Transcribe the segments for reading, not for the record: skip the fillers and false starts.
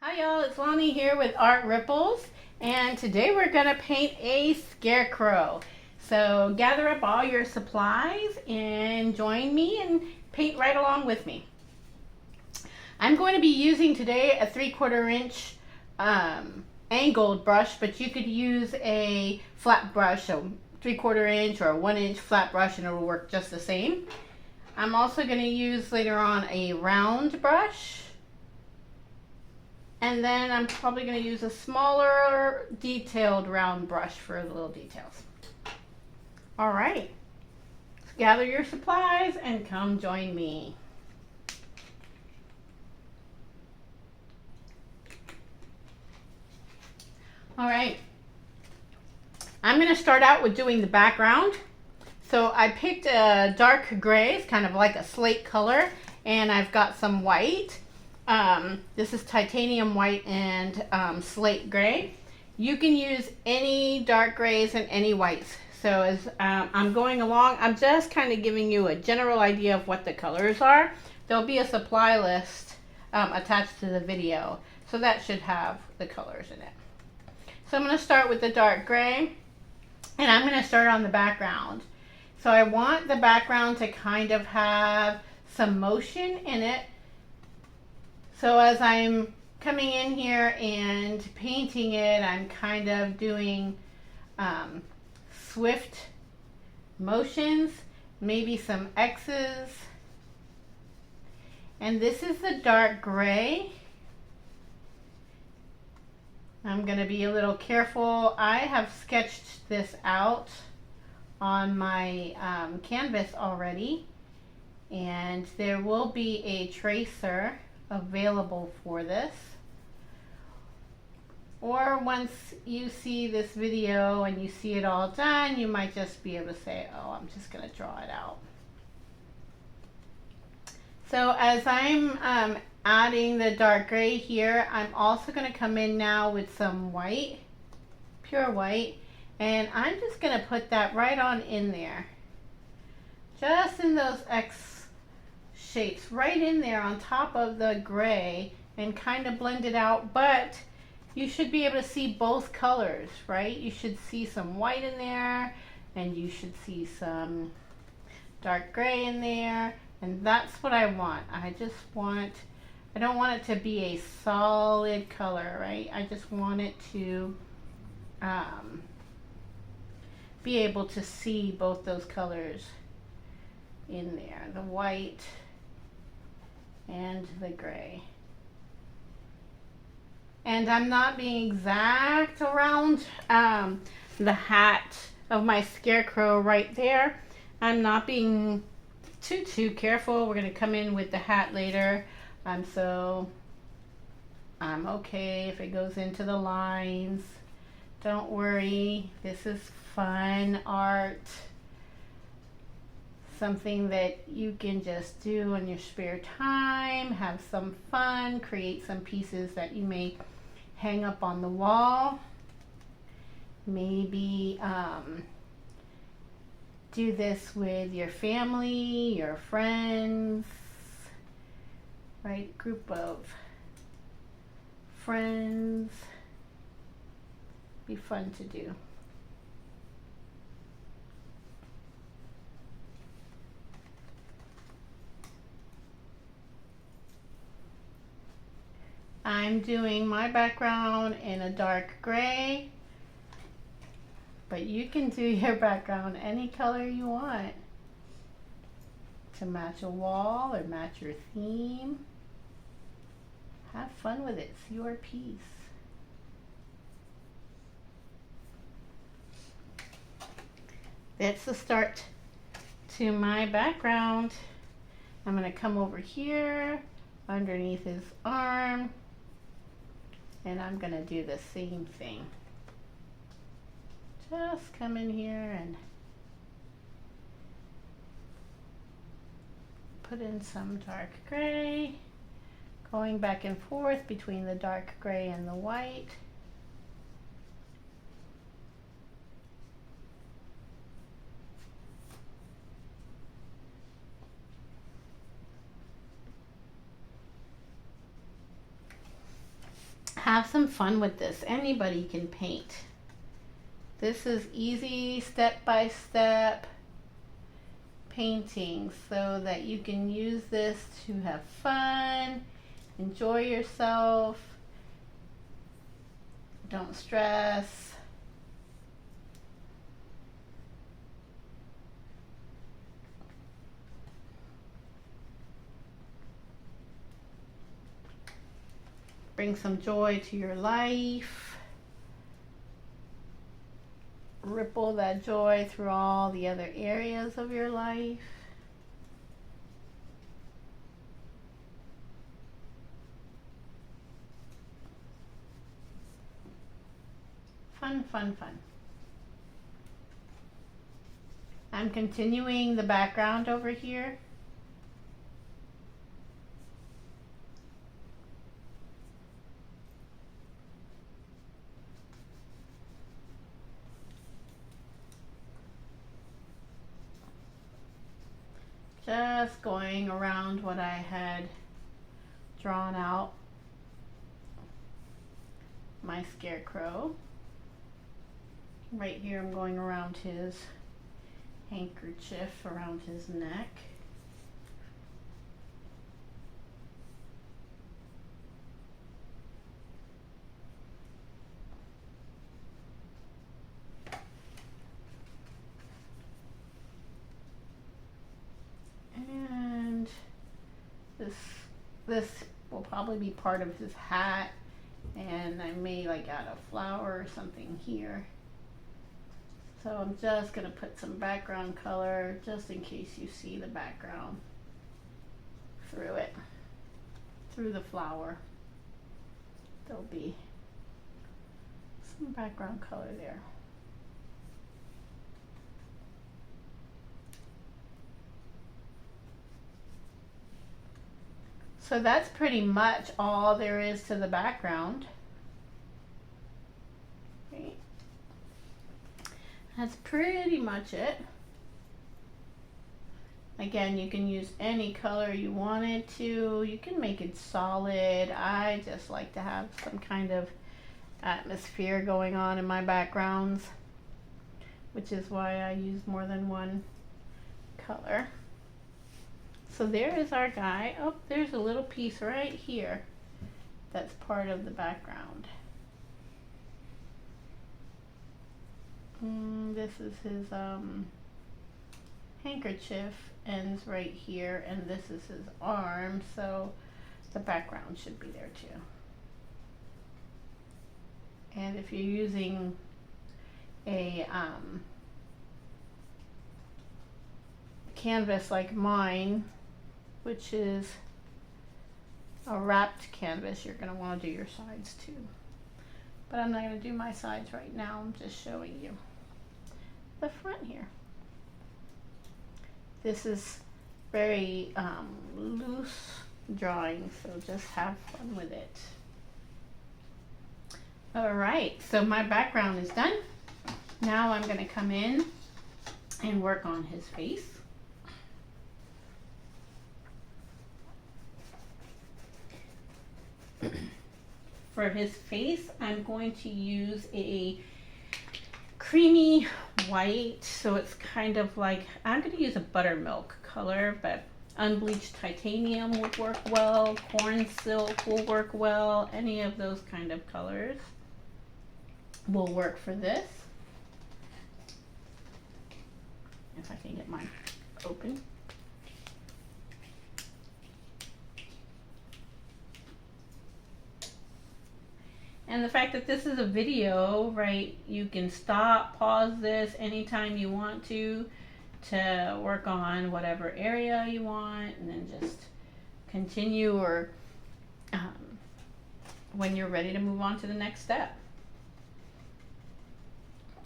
Hi y'all, it's Lonnie here with Art Ripples, and today we're going to paint a scarecrow. So gather up all your supplies and join me and paint right along with me. I'm going to be using today a 3/4 inch angled brush, but you could use a flat brush, so 3/4 inch or a 1 inch flat brush, and it will work just the same. I'm also going to use later on a round brush. And then I'm probably going to use a smaller detailed round brush for the little details. All right, so gather your supplies and come join me. All right, I'm going to start out with doing the background. So I picked a dark gray, it's kind of like a slate color, and I've got some white. This is titanium white and slate gray. You can use any dark grays and any whites. So as I'm going along, I'm just kind of giving you a general idea of what the colors are. There'll be a supply list attached to the video, so that should have the colors in it. So I'm going to start with the dark gray, and I'm going to start on the background. So I want the background to kind of have some motion in it. So as I'm coming in here and painting it, I'm kind of doing swift motions, maybe some X's. And this is the dark gray. I'm going to be a little careful. I have sketched this out on my canvas already, and there will be a tracer available for this, or once you see this video and you see it all done, you might just be able to say, oh, I'm just going to draw it out. So as I'm adding the dark gray here, I'm also going to come in now with some white, pure white, and I'm just going to put that right on in there, just in those X shapes, right in there on top of the gray, and kind of blend it out. But you should be able to see both colors, right? You should see some white in there, and you should see some dark gray in there, and that's what I want. I don't want it to be a solid color, right? I just want it to be able to see both those colors in there, the white and the gray. And I'm not being exact around the hat of my scarecrow right there. I'm not being too careful. We're going to come in with the hat later. So I'm okay if it goes into the lines. Don't worry, this is fun art. Something that you can just do in your spare time, have some fun, create some pieces that you may hang up on the wall. Maybe do this with your family, your friends, right? Group of friends. Be fun to do. I'm doing my background in a dark gray, but you can do your background any color you want to match a wall or match your theme. Have fun with it. It's your piece. That's the start to my background. I'm going to come over here underneath his arm, and I'm going to do the same thing. Just come in here and put in some dark gray, going back and forth between the dark gray and the white. have some fun with this. Anybody can paint. This is easy step-by-step painting so that you can use this to have fun, enjoy yourself, don't stress. Bring some joy to your life. Ripple that joy through all the other areas of your life. Fun, fun, fun. I'm continuing the background over here. Just going around what I had drawn out. My Scarecrow. Right here I'm going around his handkerchief, around his neck. And this will probably be part of his hat, and I may like add a flower or something here. So I'm just going to put some background color just in case you see the background through it, through the flower. There'll be some background color there. So that's pretty much all there is to the background. Right. That's pretty much it. Again, you can use any color you wanted to. You can make it solid. I just like to have some kind of atmosphere going on in my backgrounds, which is why I use more than one color. So there is our guy. Oh, there's a little piece right here that's part of the background. This is his handkerchief ends right here, and this is his arm, so the background should be there too. And if you're using a canvas like mine, which is a wrapped canvas, you're going to want to do your sides too. But I'm not going to do my sides right now. I'm just showing you the front here. This is very loose drawing, so just have fun with it. All right, so my background is done. Now I'm going to come in and work on his face. For his face, I'm going to use a creamy white, so it's kind of like, I'm going to use a buttermilk color, but unbleached titanium would work well, corn silk will work well, any of those kind of colors will work for this. If I can get mine open. And the fact that this is a video, right, you can stop, pause this anytime you want to work on whatever area you want, and then just continue, or when you're ready to move on to the next step.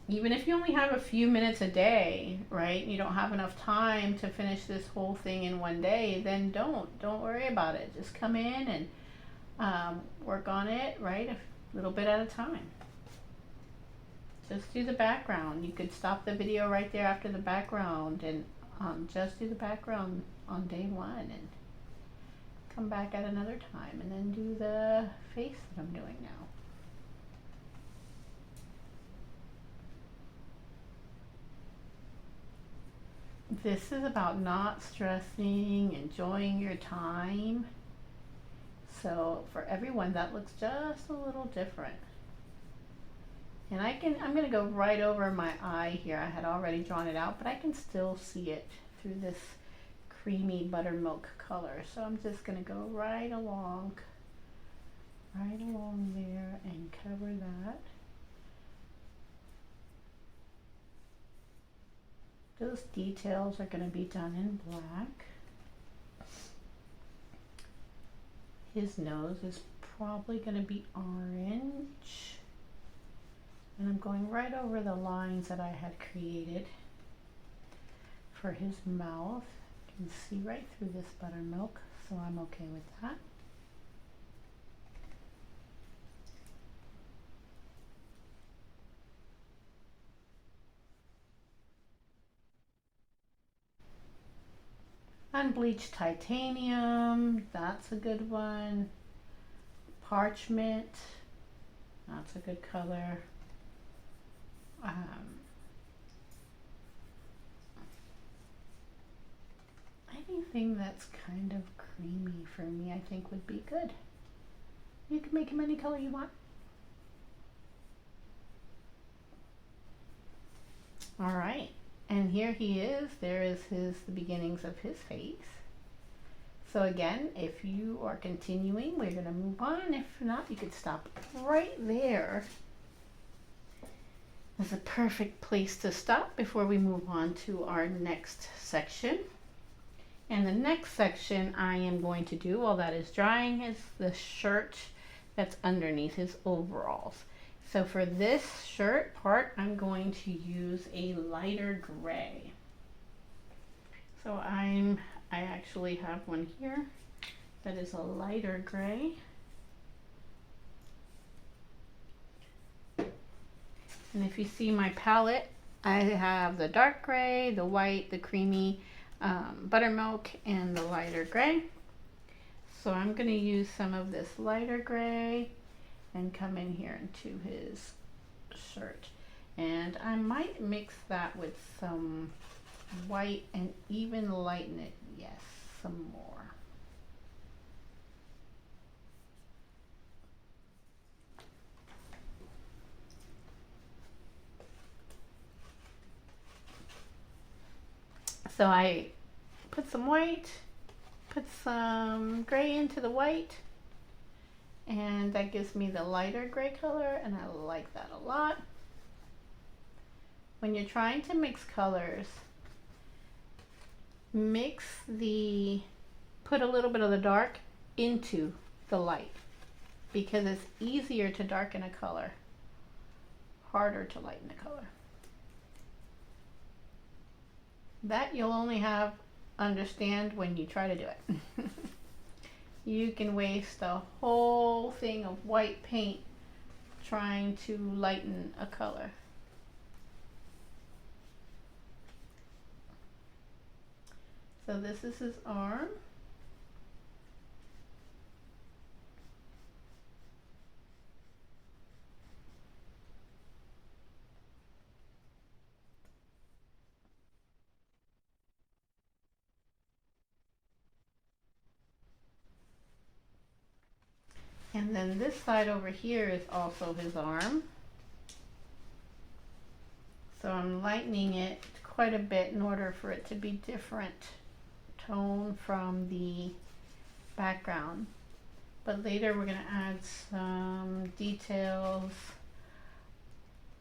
Even if you only have a few minutes a day, right, you don't have enough time to finish this whole thing in one day, then don't worry about it. Just come in and work on it, right, a little bit at a time. Just do the background. You could stop the video right there after the background and just do the background on day one and come back at another time and then do the face that I'm doing now. This is about not stressing, enjoying your time. So for everyone that looks just a little different. And I'm gonna go right over my eye here. I had already drawn it out, but I can still see it through this creamy buttermilk color. So I'm just gonna go right along there and cover that. Those details are gonna be done in black. His nose is probably gonna be orange. And I'm going right over the lines that I had created for his mouth. You can see right through this buttermilk, so I'm okay with that. Unbleached titanium, that's a good one. Parchment, that's a good color. Anything that's kind of creamy for me, I think would be good. You can make him any color you want. All right, and here he is. There is the beginnings of his face. So again, if you are continuing, we're gonna move on. If not, you could stop right there. That's a perfect place to stop before we move on to our next section. And the next section I am going to do while that is drying is the shirt that's underneath his overalls. So for this shirt part, I'm going to use a lighter gray. So I actually have one here that is a lighter gray. And if you see my palette, I have the dark gray, the white, the creamy, buttermilk, and the lighter gray. So I'm going to use some of this lighter gray and come in here into his shirt. And I might mix that with some white and even lighten it, yes, some more. So I put some white, put some gray into the white, and that gives me the lighter gray color, and I like that a lot. When you're trying to mix colors, put a little bit of the dark into the light, because it's easier to darken a color, harder to lighten a color. That you'll only understand when you try to do it. You can waste a whole thing of white paint trying to lighten a color. So this is his arm. And then this side over here is also his arm. So I'm lightening it quite a bit in order for it to be different tone from the background. But later we're going to add some details,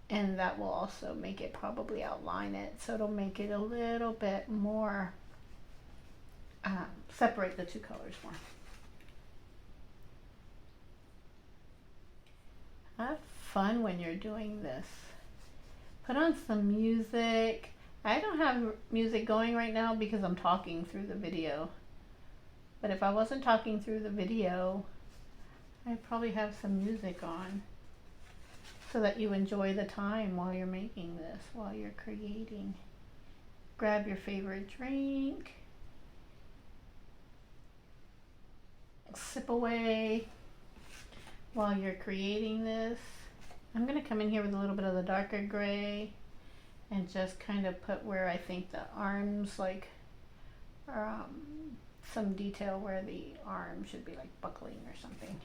and that will also make it probably outline it. So it'll make it a little bit more, separate the two colors more. Have fun when you're doing this. Put on some music. I don't have music going right now because I'm talking through the video. But if I wasn't talking through the video, I'd probably have some music on so that you enjoy the time while you're making this, while you're creating. Grab your favorite drink. sip away while you're creating this. I'm going to come in here with a little bit of the darker gray and just kind of put where I think the arms, like some detail where the arm should be, like buckling or something.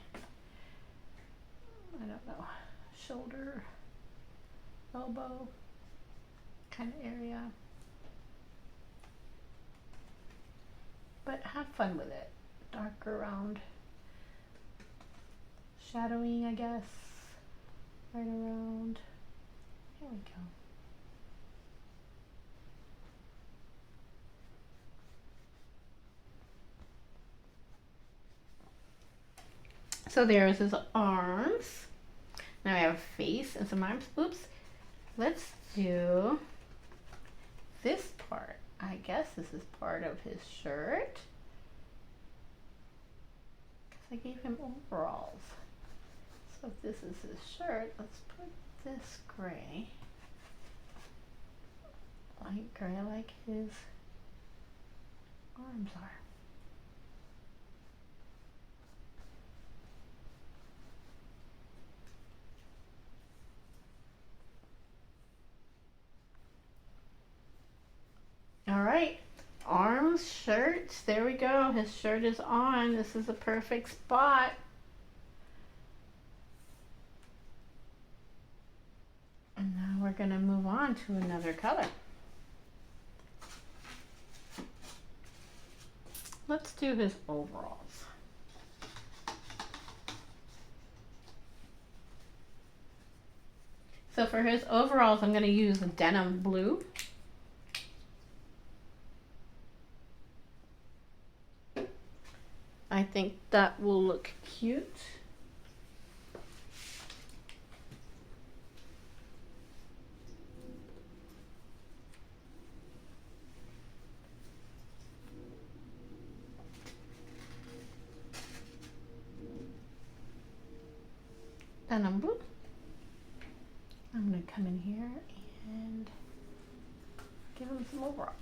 I don't know, shoulder, elbow kind of area. But have fun with it. Dark around, shadowing, I guess, right around. Here we go. So there's his arms. Now we have a face and some arms. Oops. Let's do this part. I guess this is part of his shirt. Because I gave him overalls. So if this is his shirt, let's put this gray. Light gray like his arms are. All right, arms, shirts, there we go. His shirt is on. This is a perfect spot. And now we're gonna move on to another color. Let's do his overalls. So for his overalls, I'm gonna use denim blue. I think that will look cute. Denim blue. I'm going to come in here and give him some overalls.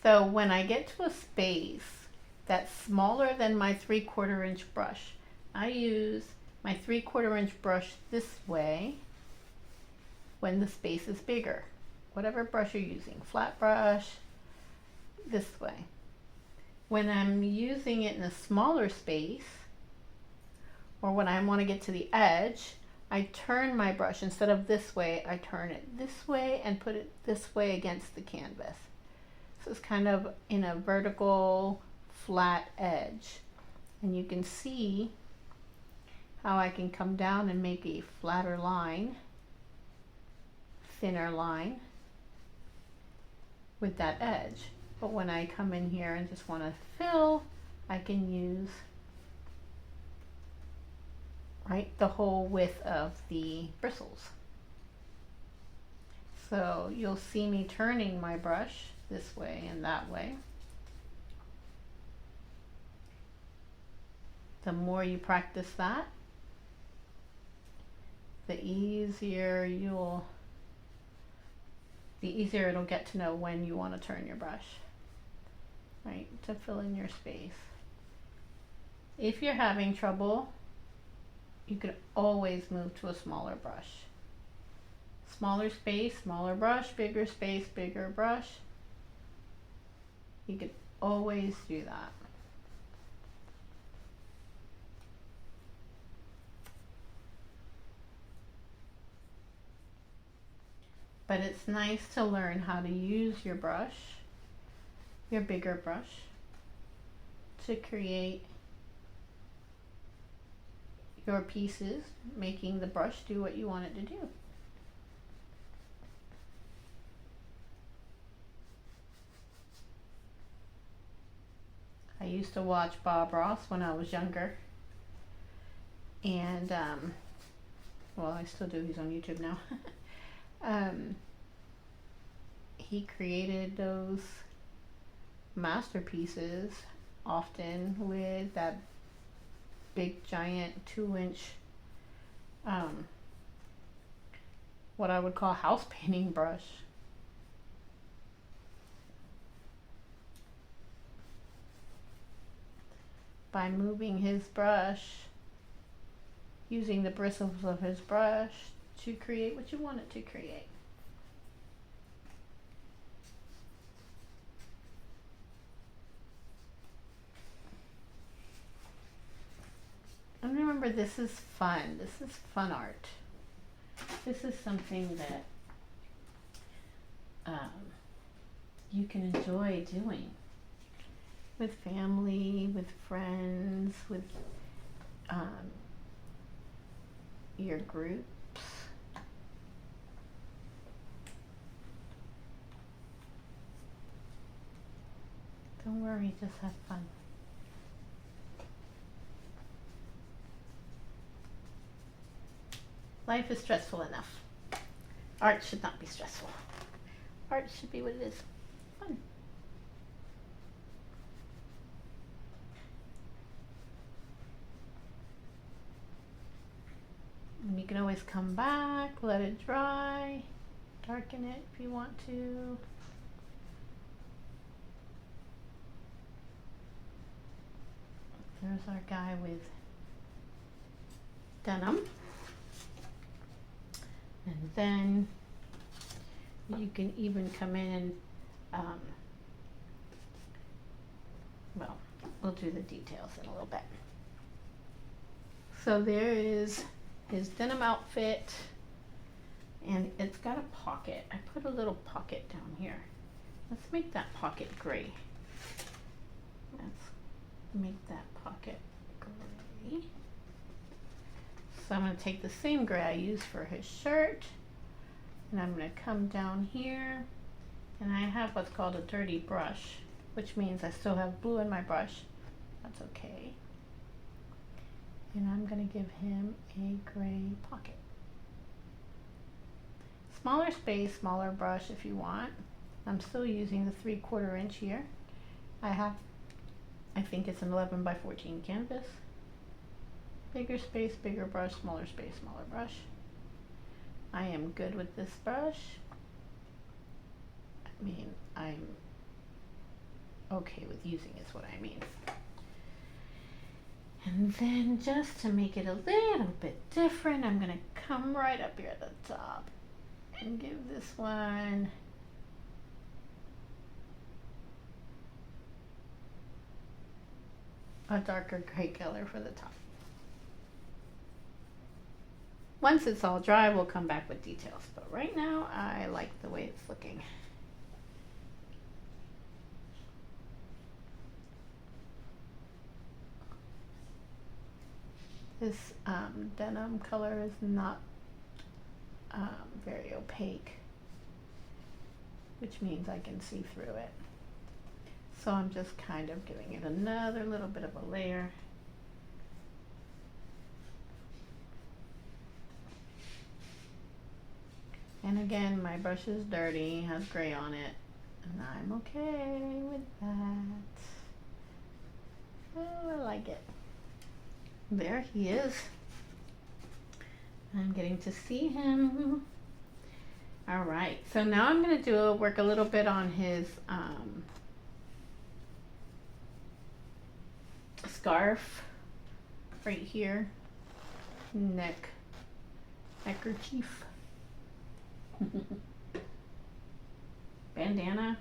So when I get to a space that's smaller than my 3/4 inch brush, I use my 3/4 inch brush this way when the space is bigger. Whatever brush you're using, flat brush, this way. When I'm using it in a smaller space, or when I want to get to the edge, I turn my brush, instead of this way, I turn it this way and put it this way against the canvas. So it's kind of in a vertical, flat edge. And you can see how I can come down and make a flatter line, thinner line with that edge. But when I come in here and just want to fill, I can use the whole width of the bristles. So you'll see me turning my brush this way and that way. The more you practice that, the easier it'll get to know when you want to turn your brush, right, to fill in your space. If you're having trouble, you could always move to a smaller brush. Smaller space, smaller brush, bigger space, bigger brush. You could always do that. But it's nice to learn how to use your brush, your bigger brush, to create your pieces, making the brush do what you want it to do. I used to watch Bob Ross when I was younger, and well, I still do, he's on YouTube now. He created those masterpieces often with that big giant 2-inch um, what I would call house painting brush. By moving his brush, using the bristles of his brush to create what you want it to create. And remember, this is fun. This is fun art. This is something that you can enjoy doing with family, with friends, with your groups. Don't worry, just have fun. Life is stressful enough. Art should not be stressful. Art should be what it is, fun. And you can always come back, let it dry, darken it if you want to. There's our guy with denim. And then you can even come in and, well, we'll do the details in a little bit. So there is his denim outfit, and it's got a pocket. I put a little pocket down here. Let's make that pocket gray. Let's make that pocket gray. So I'm going to take the same gray I used for his shirt, and I'm going to come down here, and I have what's called a dirty brush, which means I still have blue in my brush. That's okay. And I'm going to give him a gray pocket. Smaller space, smaller brush if you want. I'm still using the 3/4 inch here. I think it's an 11 by 14 canvas. Bigger space, bigger brush, smaller space, smaller brush. I am good with this brush. I mean, I'm okay with using is what I mean. And then just to make it a little bit different, I'm gonna come right up here at the top and give this one a darker gray color for the top. Once it's all dry, we'll come back with details, but right now I like the way it's looking. This denim color is not very opaque, which means I can see through it. So I'm just kind of giving it another little bit of a layer. And again, my brush is dirty, has gray on it, and I'm okay with that. Oh, I like it. There he is. I'm getting to see him. All right, so now I'm going to work a little bit on his scarf right here, neckerchief, bandana,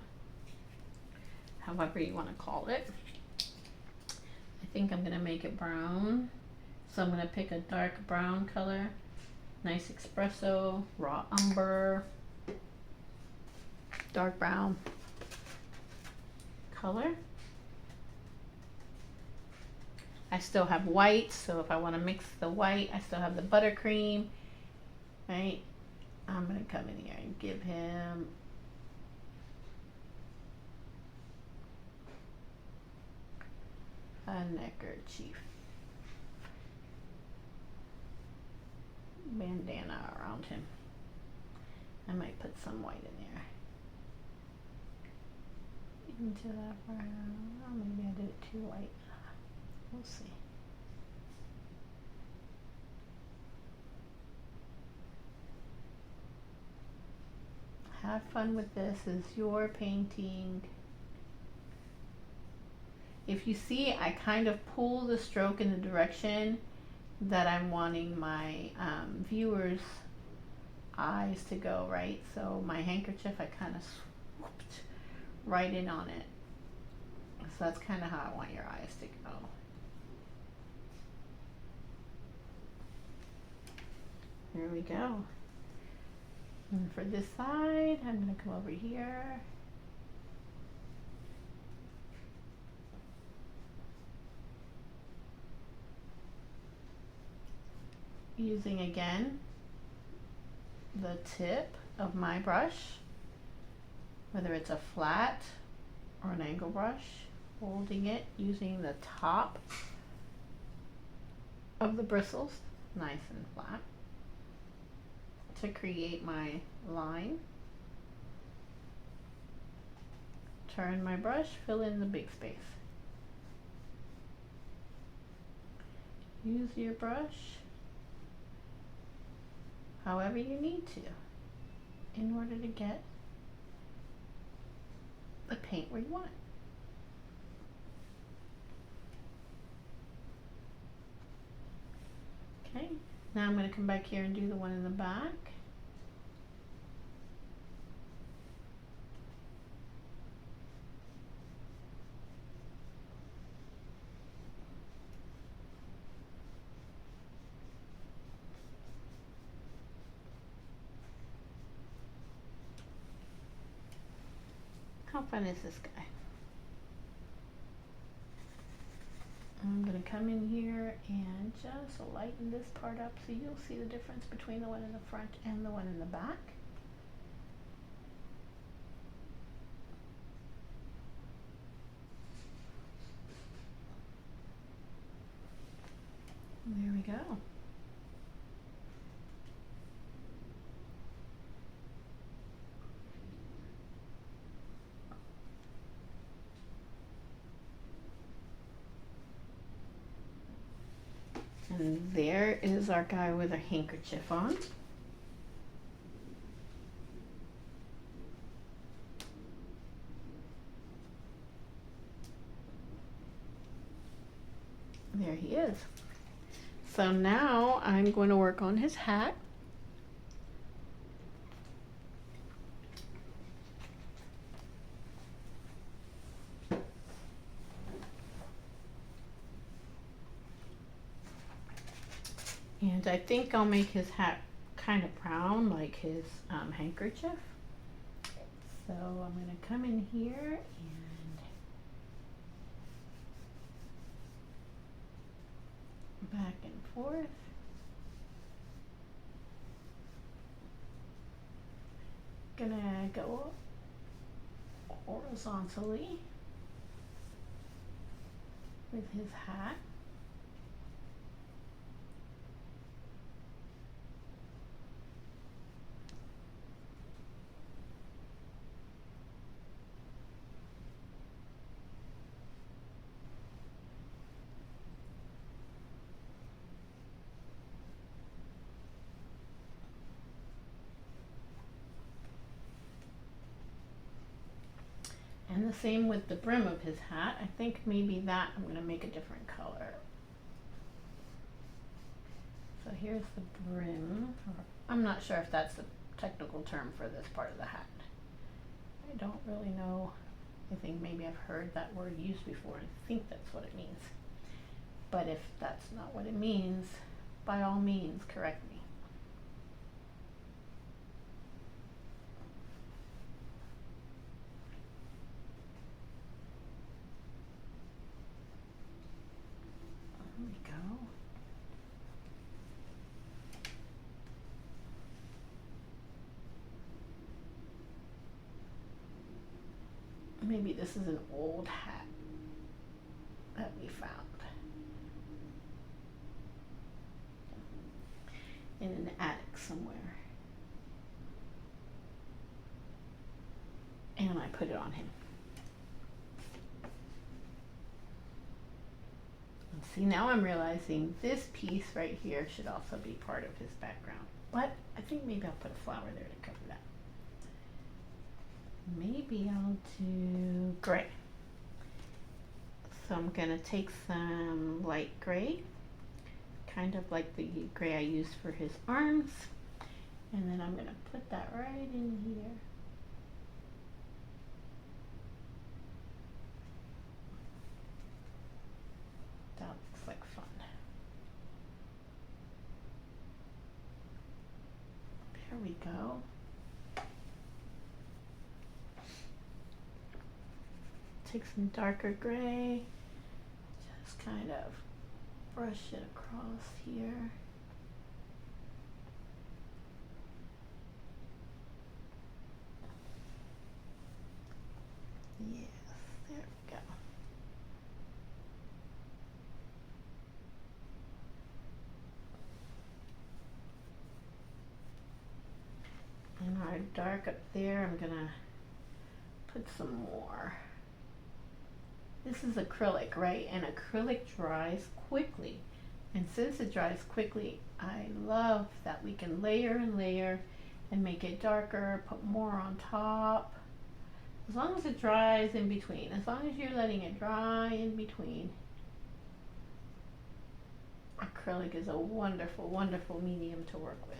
however you want to call it. I think I'm going to make it brown, so I'm going to pick a dark brown color, nice espresso, raw umber, dark brown color. I still have white, so if I want to mix the white, I still have the buttercream, right? I'm going to come in here and give him a neckerchief bandana around him. I might put some white in there. Into that brown. Oh, maybe I did it too white. We'll see. Have fun with this. It's your painting. If you see, I kind of pull the stroke in the direction that I'm wanting my viewers' eyes to go, right? So my handkerchief, I kind of swooped right in on it. So that's kind of how I want your eyes to go. Here we go. And for this side, I'm going to come over here. Using again the tip of my brush, whether it's a flat or an angle brush, holding it using the top of the bristles, nice and flat, to create my line. Turn my brush, fill in the big space. Use your brush however you need to in order to get the paint where you want it. Okay, now I'm going to come back here and do the one in the back. How fun is this guy? I'm going to come in here and just lighten this part up so you'll see the difference between the one in the front and the one in the back. There we go. And there is our guy with a handkerchief on. There he is. So now I'm going to work on his hat. And I think I'll make his hat kind of brown like his handkerchief. So I'm going to come in here and back and forth. Gonna go horizontally with his hat. And the same with the brim of his hat. I think maybe that I'm going to make a different color. So here's the brim. I'm not sure if that's the technical term for this part of the hat. I don't really know. I think maybe I've heard that word used before and think that's what it means. But if that's not what it means, by all means, correct me. There we go. Maybe this is an old hat that we found in an attic somewhere. And I put it on him. And see, now I'm realizing this piece right here should also be part of his background. But I think maybe I'll put a flower there to cover that. Maybe I'll do gray. So I'm gonna take some light gray, kind of like the gray I used for his arms, and then I'm gonna put that right in here. That looks like fun. There we go. Take some darker gray, just kind of brush it across here. Yes, there we go. And our dark up there, I'm gonna put some more. This is acrylic, right? And acrylic dries quickly. And since it dries quickly, I love that we can layer and layer and make it darker, put more on top. As long as it dries in between, as long as you're letting it dry in between. Acrylic is a wonderful, wonderful medium to work with.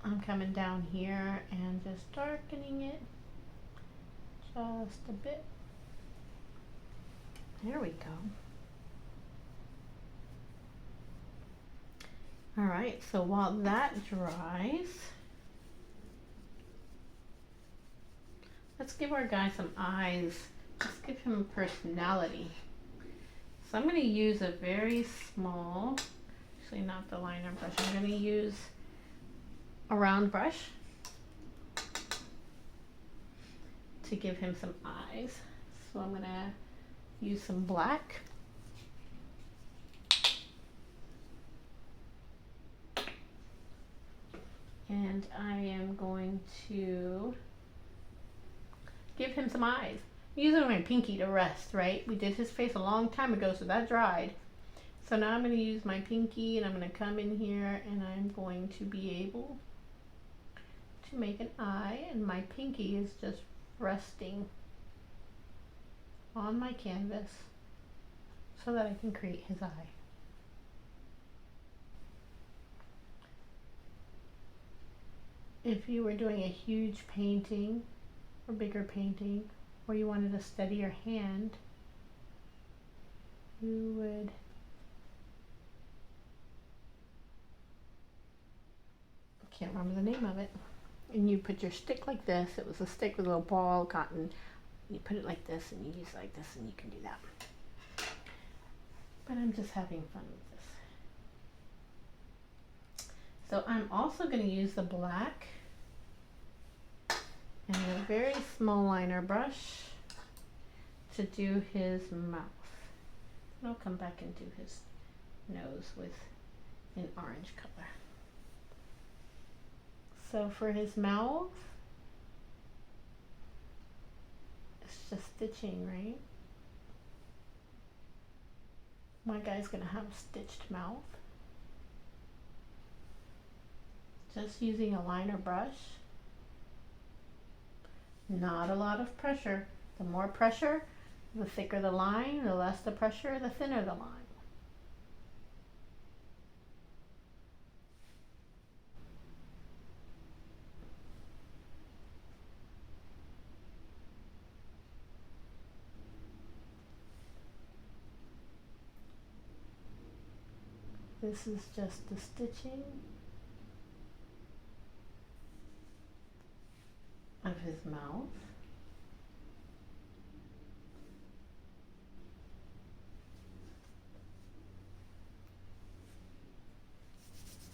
I'm coming down here and just darkening it just a bit. There we go. All right, so while that dries, let's give our guy some eyes. Just give him a personality. So I'm going to use a very small, actually not the liner brush, I'm going to use a round brush to give him some eyes. So I'm going to use some black. And I am going to give him some eyes. I'm using my pinky to rest, right? We did his face a long time ago, so that dried. So now I'm going to use my pinky and I'm going to come in here and I'm going to be able to make an eye, and my pinky is just resting on my canvas so that I can create his eye. If you were doing a huge painting or bigger painting, or you wanted a steadier hand, you would I can't remember the name of it. And you put your stick like this. It was a stick with a little ball cotton. You put it like this and you use it like this and you can do that. But I'm just having fun with this. So I'm also going to use the black and a very small liner brush to do his mouth. And I'll come back and do his nose with an orange color. So for his mouth, it's just stitching, right? My guy's gonna have a stitched mouth. Just using a liner brush. Not a lot of pressure. The more pressure, the thicker the line, the less the pressure, the thinner the line. This is just the stitching of his mouth.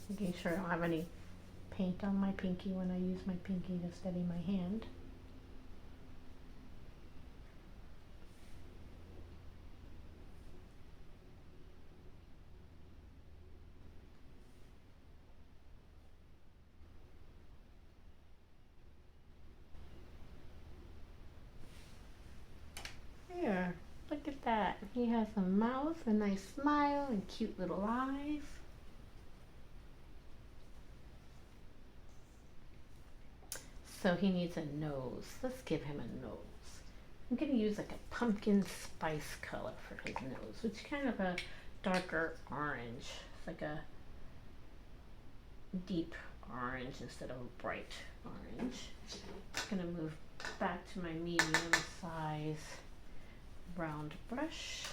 Making sure I don't have any paint on my pinky when I use my pinky to steady my hand. There, look at that. He has a mouth, a nice smile, and cute little eyes. So he needs a nose. Let's give him a nose. I'm going to use like a pumpkin spice color for his nose, which is kind of a darker orange. It's like a deep orange instead of a bright orange. I'm going to move back to my medium size round brush.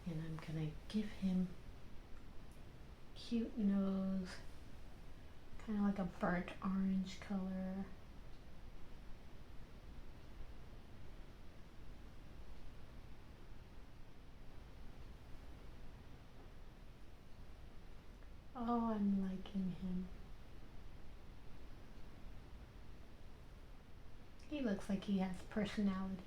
And I'm going to give him cute nose, kind of like a burnt orange color. Oh, I'm liking him. He looks like he has personality.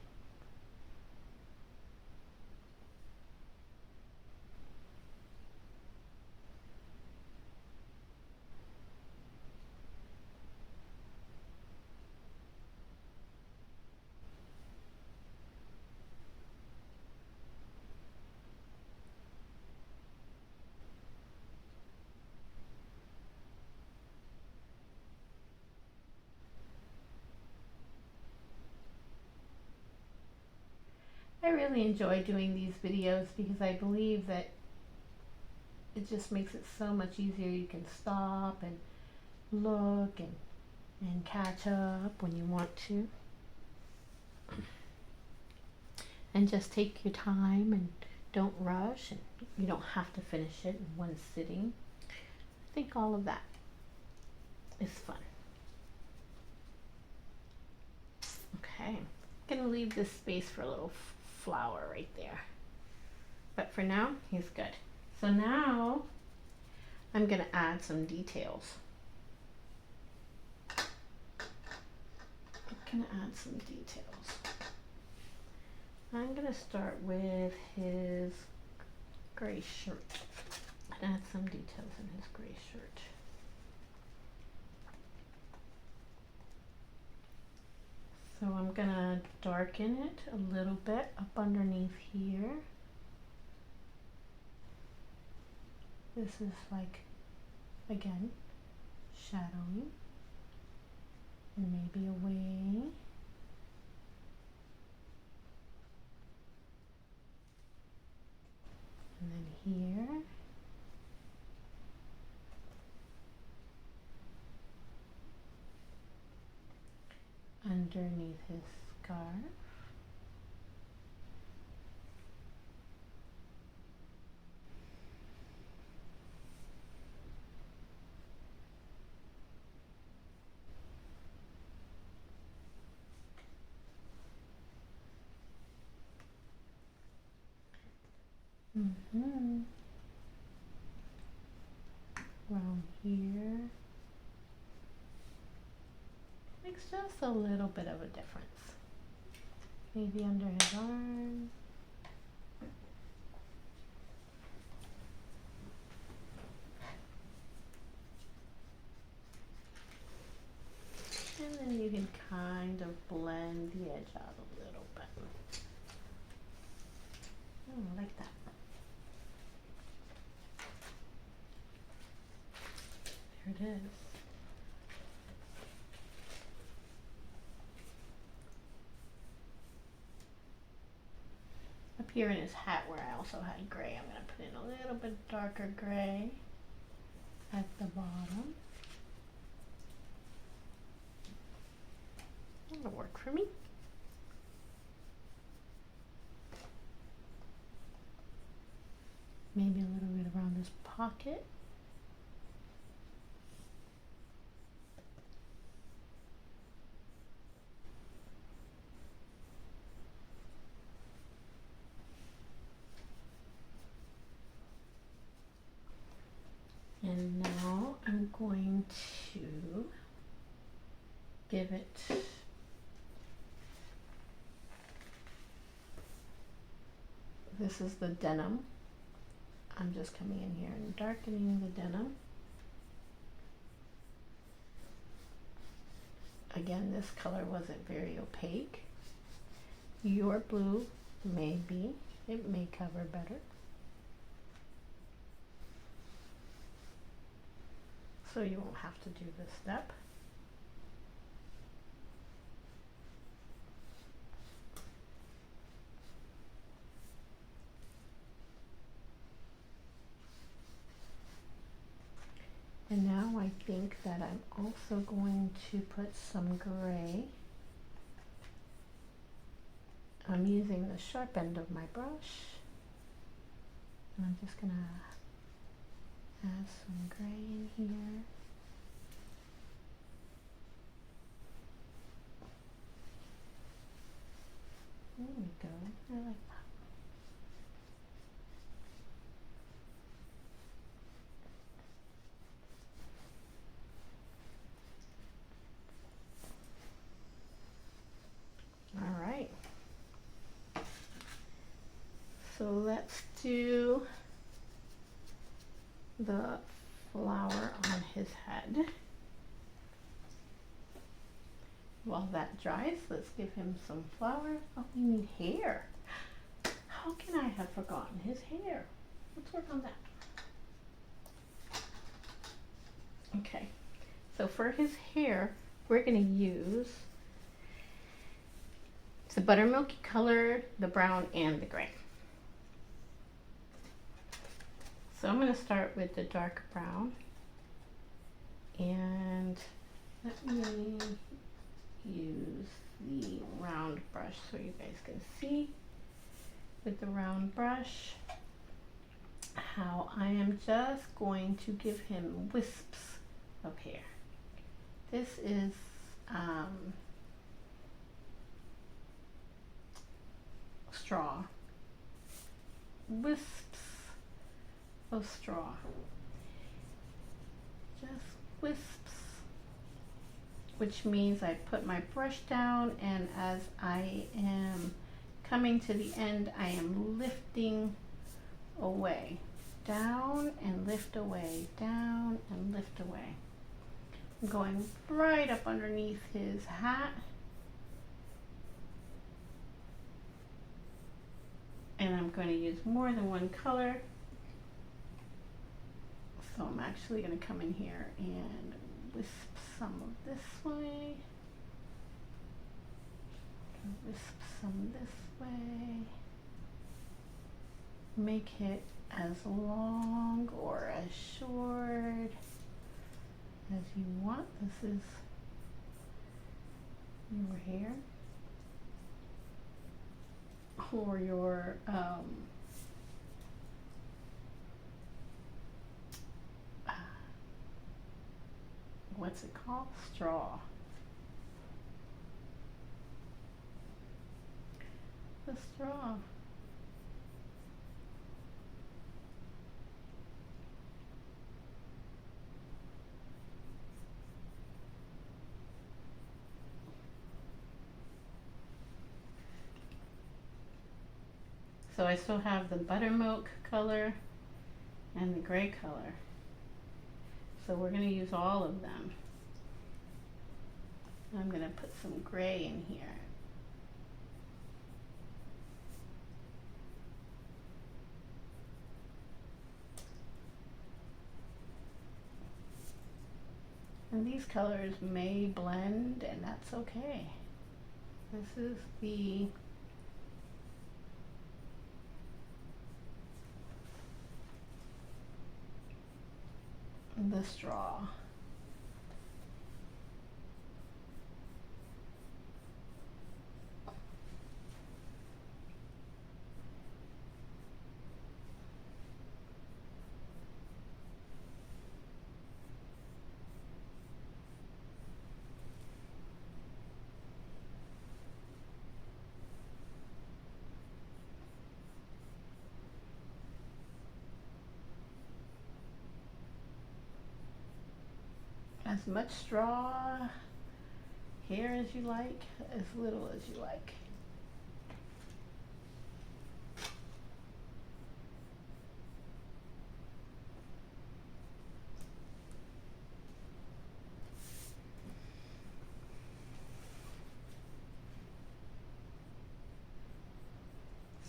I really enjoy doing these videos because I believe that it just makes it so much easier. You can stop and look and catch up when you want to. And just take your time and don't rush, and you don't have to finish it in one sitting. I think all of that is fun. Okay, I'm gonna leave this space for a little flower right there. But for now, he's good. So now I'm gonna add some details. I'm gonna start with his gray shirt and add some details in his gray shirt. So I'm gonna darken it a little bit up underneath here. This is like, again, shadowing and maybe a wing. And then here. Underneath his scarf. Around here. Makes just a little bit of a difference. Maybe under his arm. And then you can kind of blend the edge out a little bit. Oh, like that. There it is. Up here in his hat where I also had gray, I'm going to put in a little bit darker gray at the bottom. That'll work for me. Maybe a little bit around his pocket. And now I'm going to give it this is the denim. I'm just coming in here and darkening the denim. Again, this color wasn't very opaque. Your blue may be, it may cover better. so you won't have to do this step. And now I think that I'm also going to put some gray. I'm using the sharp end of my brush. And I'm just gonna add some gray in here. There we go. I like that. All right. So let's do the flower on his head. While that dries, let's give him some flowers. Oh, we need hair. How can I have forgotten his hair? Let's work on that. Okay, so for his hair, we're gonna use the buttermilky color, the brown, and the gray. So I'm gonna start with the dark brown, and let me use the round brush so you guys can see with the round brush how I am just going to give him wisps of hair. This is straw, wisps of straw, just wisps, which means I put my brush down, and as I am coming to the end, I am lifting away, down and lift away, down and lift away. I'm going right up underneath his hat, and I'm going to use more than one color. So I'm actually going to come in here and wisp some of this way, wisp some this way, make it as long or as short as you want. This is your hair or your what's it called? Straw. The straw. So I still have the buttermilk color and the gray color. So we're going to use all of them. I'm going to put some gray in here. And these colors may blend, and that's okay. This is the straw. As much straw hair as you like, as little as you like.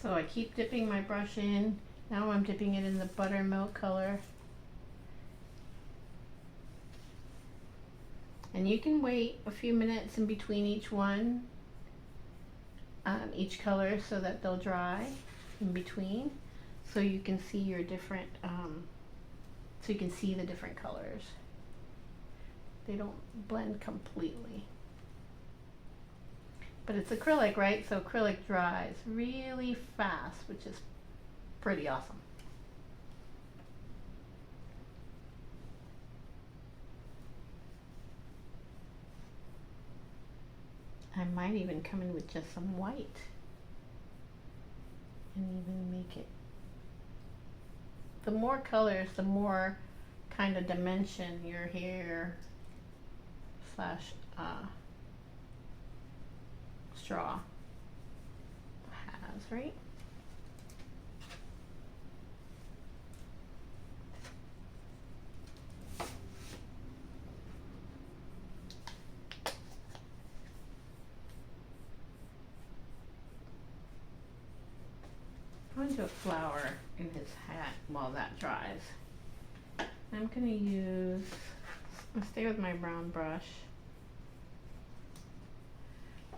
So I keep dipping my brush in. Now I'm dipping it in the buttermilk color. And you can wait a few minutes in between each one, each color, so that they'll dry in between, so you can see your different, so you can see the different colors. They don't blend completely. But it's acrylic, right? So acrylic dries really fast, which is pretty awesome. I might even come in with just some white and even make it, the more colors, the more kind of dimension your hair slash straw has, right? I'm going to do a flower in his hat while that dries. I'm going to use, I'll stay with my brown brush,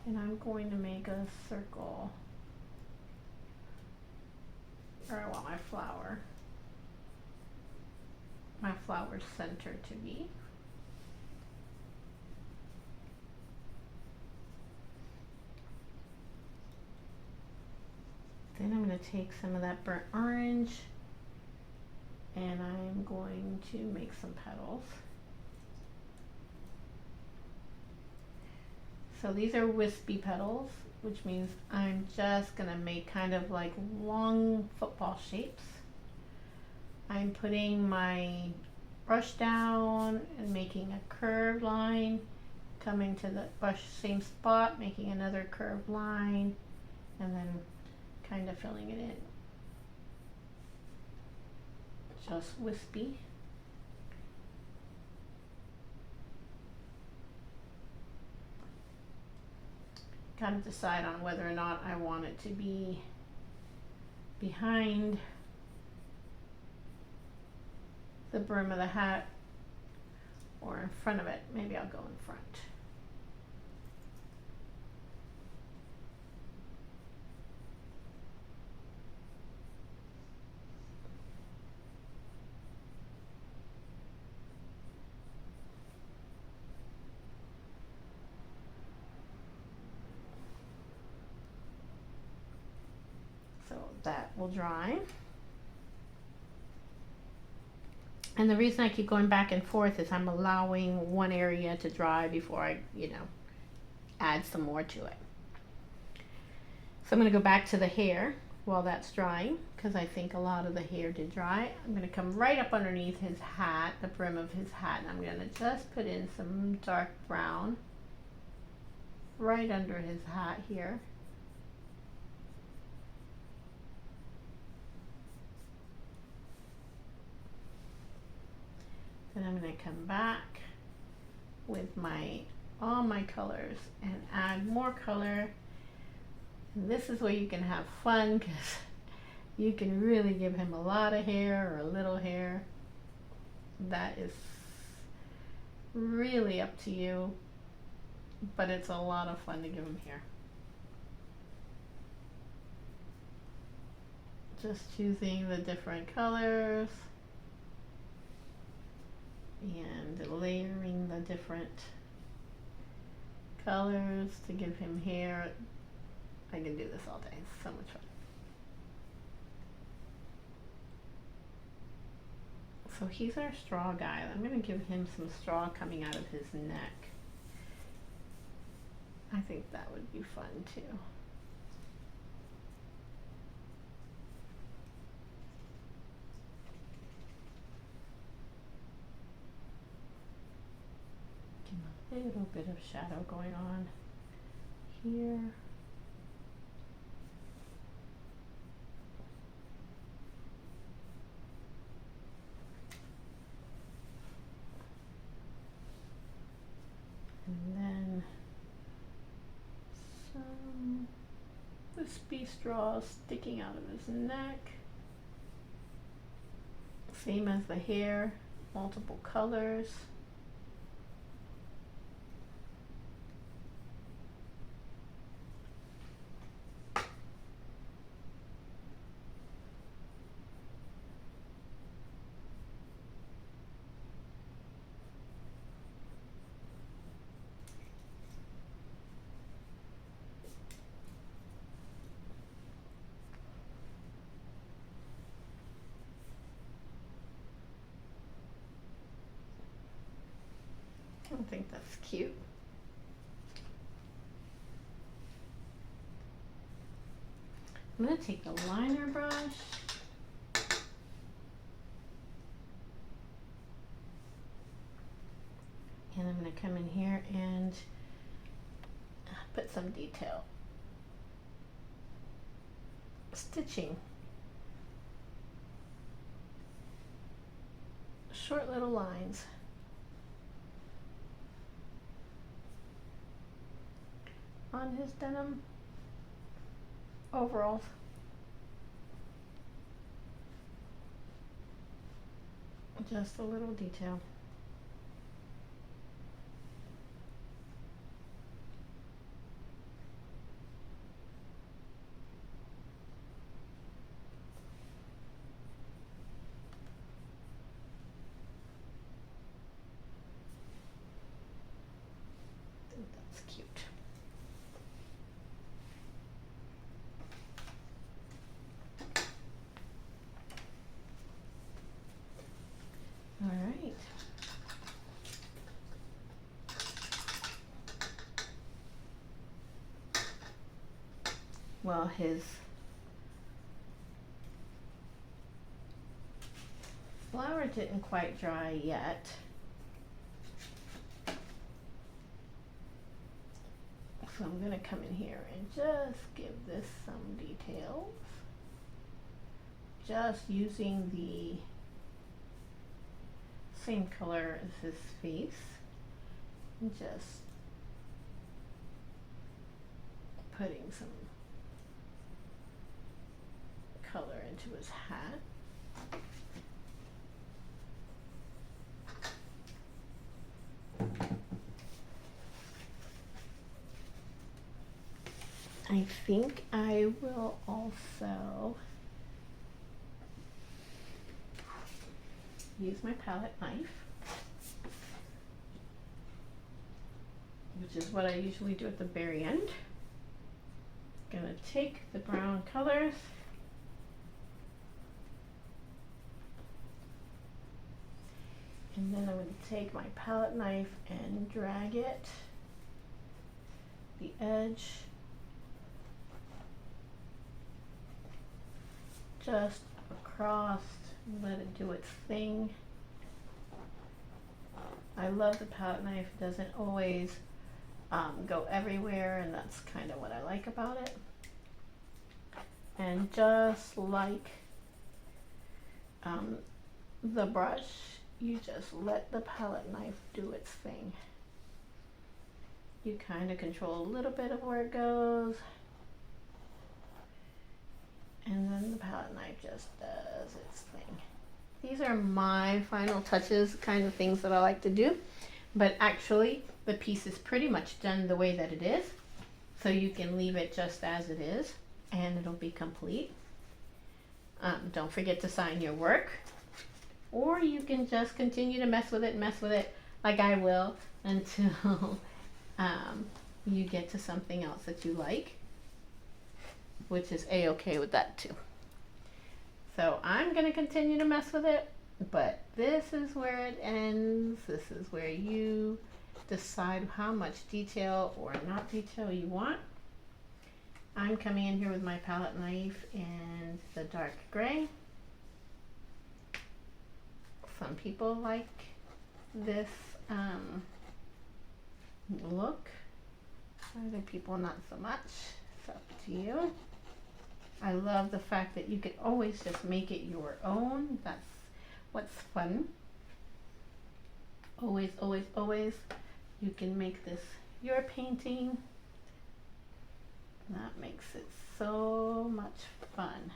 and I'm going to make a circle where I want my flower center to be. Then I'm going to take some of that burnt orange and I'm going to make some petals. So these are wispy petals, which means I'm just going to make kind of like long football shapes. I'm putting my brush down and making a curved line, coming to the brush same spot, making another curved line, and then kind of filling it in. Just wispy. Kind of decide on whether or not I want it to be behind the brim of the hat or in front of it. Maybe I'll go in front. So that will dry. And the reason I keep going back and forth is I'm allowing one area to dry before I, add some more to it. So I'm going to go back to the hair while that's drying, because I think a lot of the hair did dry. I'm going to come right up underneath his hat, the brim of his hat, and I'm going to just put in some dark brown right under his hat here. Then I'm going to come back with all my colors and add more color. And this is where you can have fun, because you can really give him a lot of hair or a little hair. That is really up to you, but it's a lot of fun to give him hair. Just choosing the different colors and layering the different colors to give him hair. I can do this all day. It's so much fun. So he's our straw guy. I'm going to give him some straw coming out of his neck. I think that would be fun too. Give him a little bit of shadow going on here. And then some wispy straws sticking out of his neck. Same as the hair, multiple colors. I think that's cute. I'm going to take the liner brush and I'm going to come in here and put some detail. Stitching. Short little lines. On his denim overalls. Just a little detail. I think that's cute. All right. Well, his flower didn't quite dry yet. So I'm going to come in here and just give this some details. Just using the same color as his face. And just putting some color into his hat. I think I will also use my palette knife, which is what I usually do at the very end. Gonna take the brown colors and then I'm going to take my palette knife and drag it the edge just across, let it do its thing. I love the palette knife, it doesn't always go everywhere, and that's kind of what I like about it. And just like the brush, you just let the palette knife do its thing. You kind of control a little bit of where it goes, and then the palette knife just does its thing. These are my final touches, kind of things that I like to do, but actually the piece is pretty much done the way that it is, so you can leave it just as it is and it'll be complete. Don't forget to sign your work, or you can just continue to mess with it like I will until you get to something else that you like, which is a-okay with that too. So I'm going to continue to mess with it, but this is where it ends. This is where you decide how much detail or not detail you want. I'm coming in here with my palette knife and the dark gray. Some people like this look. Other people not so much. It's up to you. I love the fact that you can always just make it your own. That's what's fun. Always, always, always, you can make this your painting. That makes it so much fun,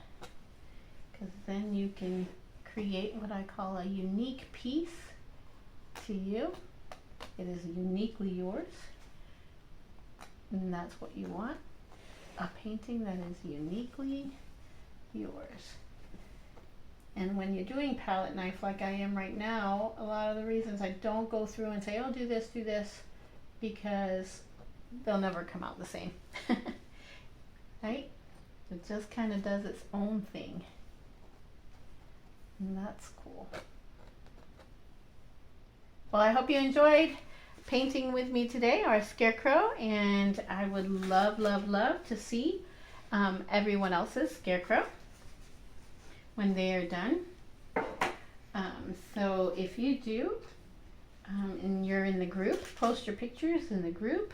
because then you can create what I call a unique piece to you. It is uniquely yours, and that's what you want. A painting that is uniquely yours. And when you're doing palette knife like I am right now, a lot of the reasons I don't go through and say, oh, do this, because they'll never come out the same. Right? It just kind of does its own thing. And that's cool. Well, I hope you enjoyed. painting with me today our Scarecrow, and I would love, love, love to see everyone else's Scarecrow when they are done. So if you do, and you're in the group, post your pictures in the group.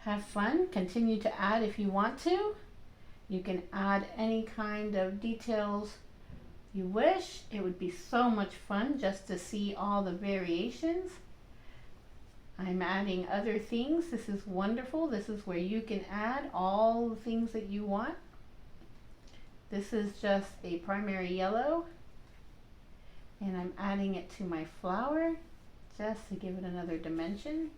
Have fun. Continue to add if you want to. You can add any kind of details you wish. It would be so much fun just to see all the variations. I'm adding other things. This is wonderful. This is where you can add all the things that you want. This is just a primary yellow, and I'm adding it to my flower just to give it another dimension.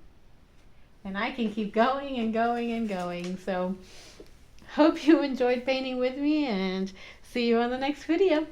And I can keep going and going and going. So hope you enjoyed painting with me, and see you on the next video.